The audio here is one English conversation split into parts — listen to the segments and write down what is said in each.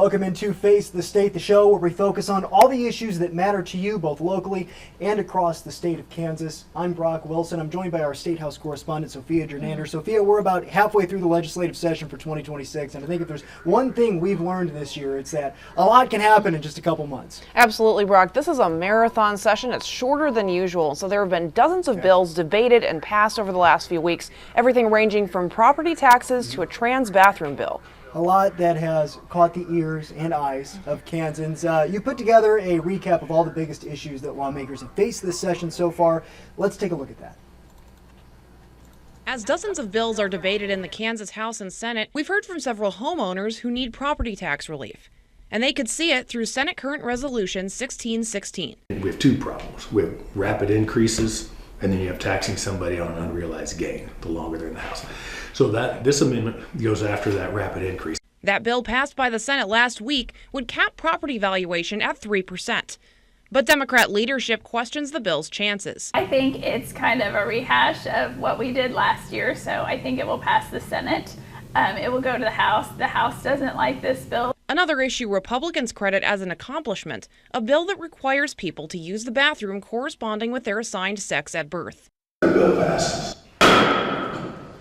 Welcome into Face the State, the show where we focus on all the issues that matter to you, both locally and across the state of Kansas. I'm Brock Wilson. I'm joined by our State House correspondent, Sophia Jernander. Sophia, we're about halfway through the legislative session for 2026, and I think if there's one thing we've learned this year, it's that a lot can happen in just a couple months. Absolutely, Brock. This is a marathon session. It's shorter than usual, so there have been dozens of bills debated and passed over the last few weeks, everything ranging from property taxes to a trans bathroom bill. A lot that has caught the ears and eyes of Kansans. You put together a recap of all the biggest issues that lawmakers have faced this session so far. Let's take a look at that. As dozens of bills are debated in the Kansas House and Senate, we've heard from several homeowners who need property tax relief. And they could see it through Senate Current Resolution 1616. We have two problems. We have rapid increases, and then you have taxing somebody on an unrealized gain the longer they're in the house. So this amendment goes after that rapid increase. That bill passed by the Senate last week would cap property valuation at 3%. But Democrat leadership questions the bill's chances. I think it's kind of a rehash of what we did last year, so I think it will pass the Senate. It will go to the House. The House doesn't like this bill. Another issue Republicans credit as an accomplishment, a bill that requires people to use the bathroom corresponding with their assigned sex at birth. The bill passes.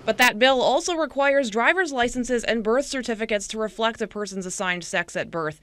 But that bill also requires driver's licenses and birth certificates to reflect a person's assigned sex at birth.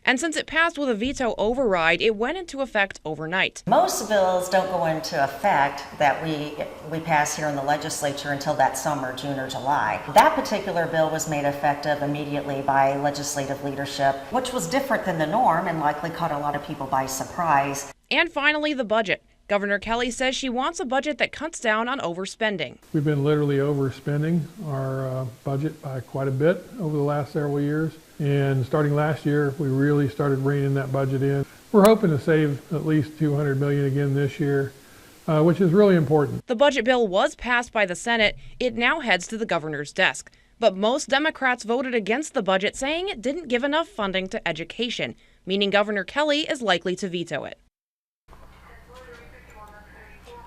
And since it passed with a veto override, it went into effect overnight. Most bills don't go into effect that we pass here in the legislature until that summer, June or July. That particular bill was made effective immediately by legislative leadership, which was different than the norm and likely caught a lot of people by surprise. And finally, the budget. Governor Kelly says she wants a budget that cuts down on overspending. We've been literally overspending our budget by quite a bit over the last several years. And starting last year, we really started reining that budget in. We're hoping to save at least $200 million again this year, which is really important. The budget bill was passed by the Senate. It now heads to the governor's desk. But most Democrats voted against the budget, saying it didn't give enough funding to education, meaning Governor Kelly is likely to veto it.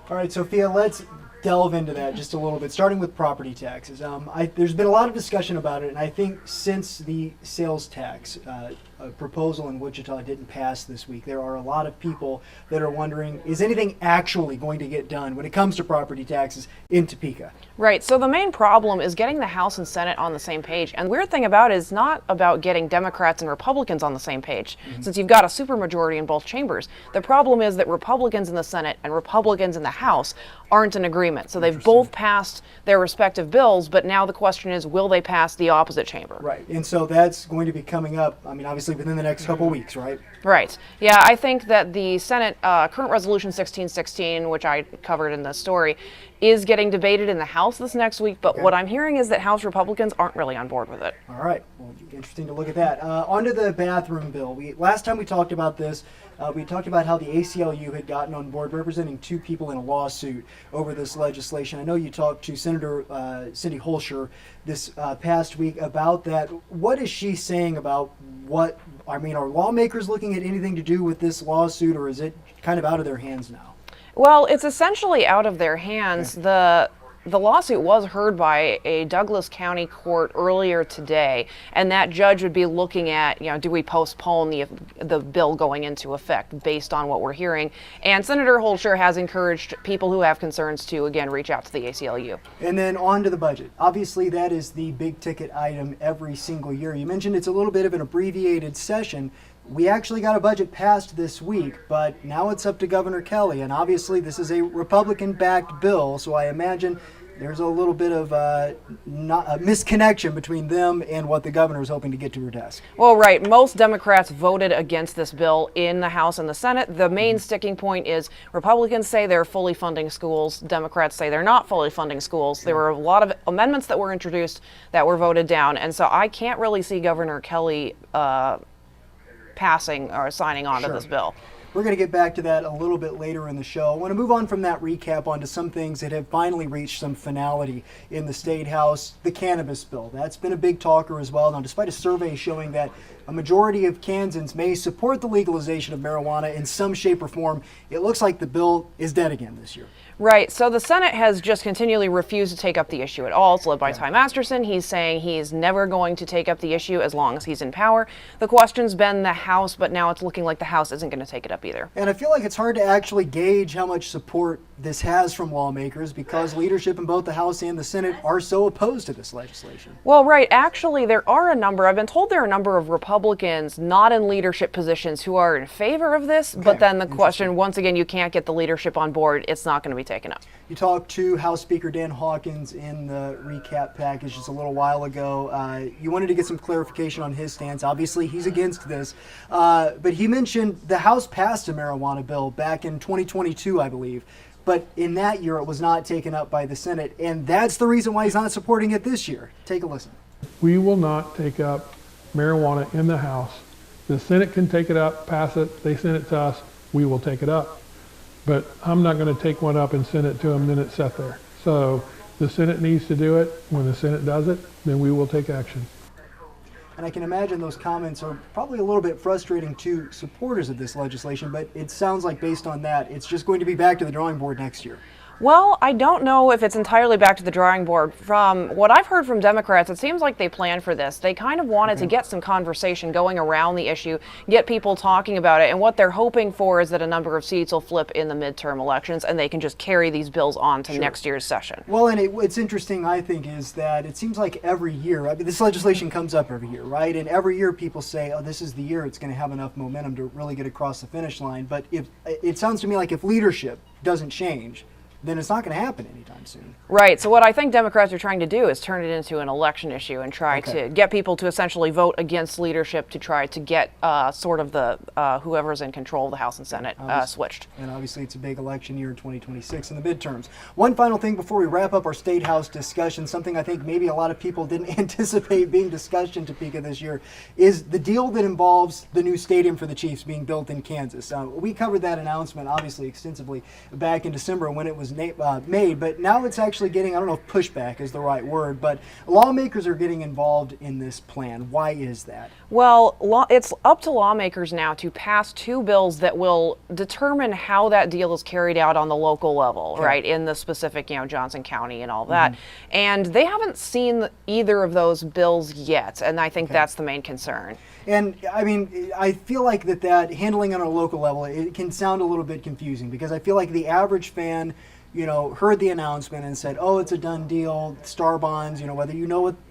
All right, Sophia, let's delve into that just a little bit, starting with property taxes. There's been a lot of discussion about it, and I think since the sales tax proposal in Wichita didn't pass this week, there are a lot of people that are wondering, is anything actually going to get done when it comes to property taxes in Topeka? Right, so the main problem is getting the House and Senate on the same page. And the weird thing about it is not about getting Democrats and Republicans on the same page, since you've got a supermajority in both chambers. The problem is that Republicans in the Senate and Republicans in the House aren't in agreement. So they've both passed their respective bills, but now the question is, will they pass the opposite chamber? Right, and so that's going to be coming up, I mean, obviously within the next couple weeks, right? Right. Yeah, I think that the Senate Current Resolution 1616, which I covered in the story, is getting debated in the House this next week, but what I'm hearing is that House Republicans aren't really on board with it. All right. Well, interesting to look at that. Onto the bathroom bill. Last time we talked about this, we talked about how the ACLU had gotten on board representing two people in a lawsuit over this legislation. I know you talked to Senator Cindy Holscher this past week about that. What is she saying about are lawmakers looking at anything to do with this lawsuit, or is it kind of out of their hands now? Well, it's essentially out of their hands. The lawsuit was heard by a Douglas County court earlier today, and that judge would be looking at, do we postpone the bill going into effect based on what we're hearing? And Senator Holscher has encouraged people who have concerns to, again, reach out to the ACLU. And then on to the budget. Obviously, that is the big ticket item every single year. You mentioned it's a little bit of an abbreviated session. We actually got a budget passed this week, but now it's up to Governor Kelly. And obviously, this is a Republican-backed bill, so I imagine there's a little bit of a misconnection between them and what the governor is hoping to get to her desk. Well, right. Most Democrats voted against this bill in the House and the Senate. The main sticking point is Republicans say they're fully funding schools. Democrats say they're not fully funding schools. There were a lot of amendments that were introduced that were voted down. And so I can't really see Governor Kelly passing or signing on to this bill. We're going to get back to that a little bit later in the show. I want to move on from that recap onto some things that have finally reached some finality in the State House. The cannabis bill. That's been a big talker as well. Now, despite a survey showing that a majority of Kansans may support the legalization of marijuana in some shape or form. It looks like the bill is dead again this year. Right. So the Senate has just continually refused to take up the issue at all. It's led by Ty Masterson. He's saying he's never going to take up the issue as long as he's in power. The question's been the House, but now it's looking like the House isn't going to take it up either. And I feel like it's hard to actually gauge how much support this has from lawmakers because leadership in both the House and the Senate are so opposed to this legislation. Well, right. Actually, I've been told there are a number of Republicans not in leadership positions who are in favor of this, but then the question, once again, you can't get the leadership on board. It's not going to be taken up. You talked to House Speaker Dan Hawkins in the recap package just a little while ago. You wanted to get some clarification on his stance. Obviously, he's against this. But he mentioned the House passed a marijuana bill back in 2022, I believe. But in that year, it was not taken up by the Senate. And that's the reason why he's not supporting it this year. Take a listen. We will not take up marijuana in the House. The Senate can take it up, pass it, they send it to us, we will take it up. But I'm not going to take one up and send it to them, then it's set there. So the Senate needs to do it. When the Senate does it, then we will take action. And I can imagine those comments are probably a little bit frustrating to supporters of this legislation, but it sounds like based on that, it's just going to be back to the drawing board next year. Well, I don't know if it's entirely back to the drawing board. From what I've heard from Democrats, it seems like they planned for this. They kind of wanted to get some conversation going around the issue, get people talking about it, and what they're hoping for is that a number of seats will flip in the midterm elections and they can just carry these bills on to next year's session. Well, and it's interesting, I think, is that it seems like every year, I mean, this legislation comes up every year, right? And every year people say, oh, this is the year it's going to have enough momentum to really get across the finish line. But if it sounds to me like if leadership doesn't change, then it's not going to happen anytime soon. Right. So what I think Democrats are trying to do is turn it into an election issue and try to get people to essentially vote against leadership to try to get sort of the whoever's in control of the House and Senate switched. And obviously it's a big election year in 2026 in the midterms. One final thing before we wrap up our State House discussion, something I think maybe a lot of people didn't anticipate being discussed in Topeka this year, is the deal that involves the new stadium for the Chiefs being built in Kansas. We covered that announcement obviously extensively back in December when it was made, but now it's actually getting, I don't know if pushback is the right word, but lawmakers are getting involved in this plan. Why is that? Well, it's up to lawmakers now to pass two bills that will determine how that deal is carried out on the local level, right, in the specific, Johnson County and all that. And they haven't seen either of those bills yet, and I think that's the main concern. And I mean, I feel like that handling on a local level, it can sound a little bit confusing because I feel like the average fan heard the announcement and said, oh, it's a done deal, star bonds, whether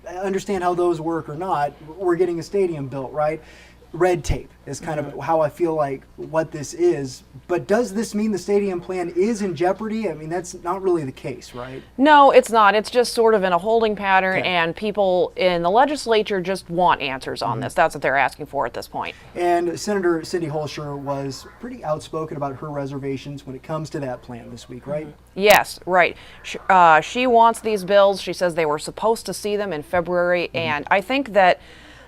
understand how those work or not, we're getting a stadium built, right? Red tape is kind of how I feel like what this is. But does this mean the stadium plan is in jeopardy? I mean, that's not really the case, right? No, it's not. It's just sort of in a holding pattern, and people in the legislature just want answers on this. That's what they're asking for at this point. And Senator Cindy Holscher was pretty outspoken about her reservations when it comes to that plan this week, right? Yes, right. She wants these bills. She says they were supposed to see them in February, and I think that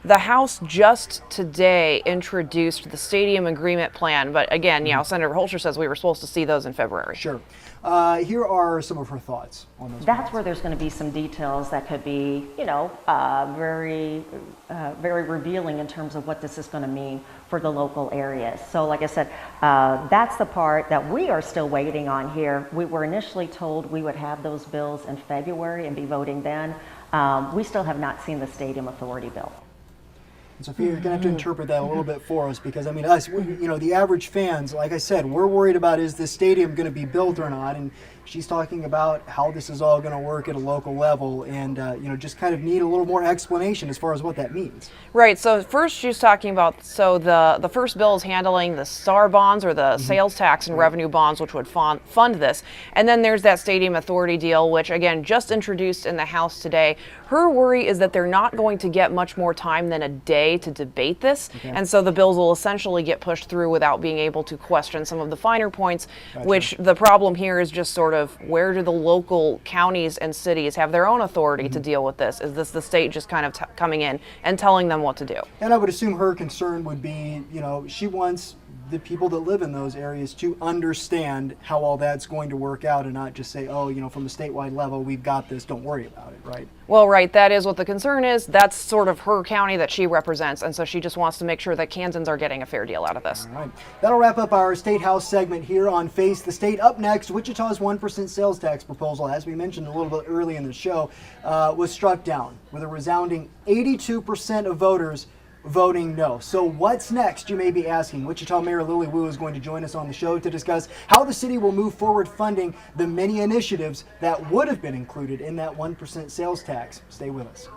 the House just today introduced the stadium agreement plan, but again, Senator Holscher says we were supposed to see those in February. Sure. Here are some of her thoughts on those. That's where there's going to be some details that could be, very revealing in terms of what this is going to mean for the local areas. So like I said, that's the part that we are still waiting on here. We were initially told we would have those bills in February and be voting then. We still have not seen the Stadium Authority bill. Sophia, you're going to have to interpret that a little bit for us because, I mean, us, the average fans, like I said, we're worried about is this stadium going to be built or not, and she's talking about how this is all going to work at a local level and, just kind of need a little more explanation as far as what that means. Right, so first she's talking about, the first bill is handling the STAR bonds or the sales tax and revenue bonds, which would fund this. And then there's that Stadium Authority deal, which again, just introduced in the House today. Her worry is that they're not going to get much more time than a day to debate this. And so the bills will essentially get pushed through without being able to question some of the finer points, which the problem here is just sort of where do the local counties and cities have their own authority to deal with this? Is this the state just kind of coming in and telling them what to do? And I would assume her concern would be, she wants the people that live in those areas to understand how all that's going to work out and not just say, oh, you know, from a statewide level, we've got this, don't worry about it, right? Well, right, that is what the concern is. That's sort of her county that she represents, and so she just wants to make sure that Kansans are getting a fair deal out of this. All right. That'll wrap up our State House segment here on Face the State. Up next, Wichita's 1% sales tax proposal, as we mentioned a little bit early in the show, was struck down with a resounding 82% of voters voting no. So what's next, you may be asking. Wichita Mayor Lily Wu is going to join us on the show to discuss how the city will move forward funding the many initiatives that would have been included in that 1% sales tax. Stay with us.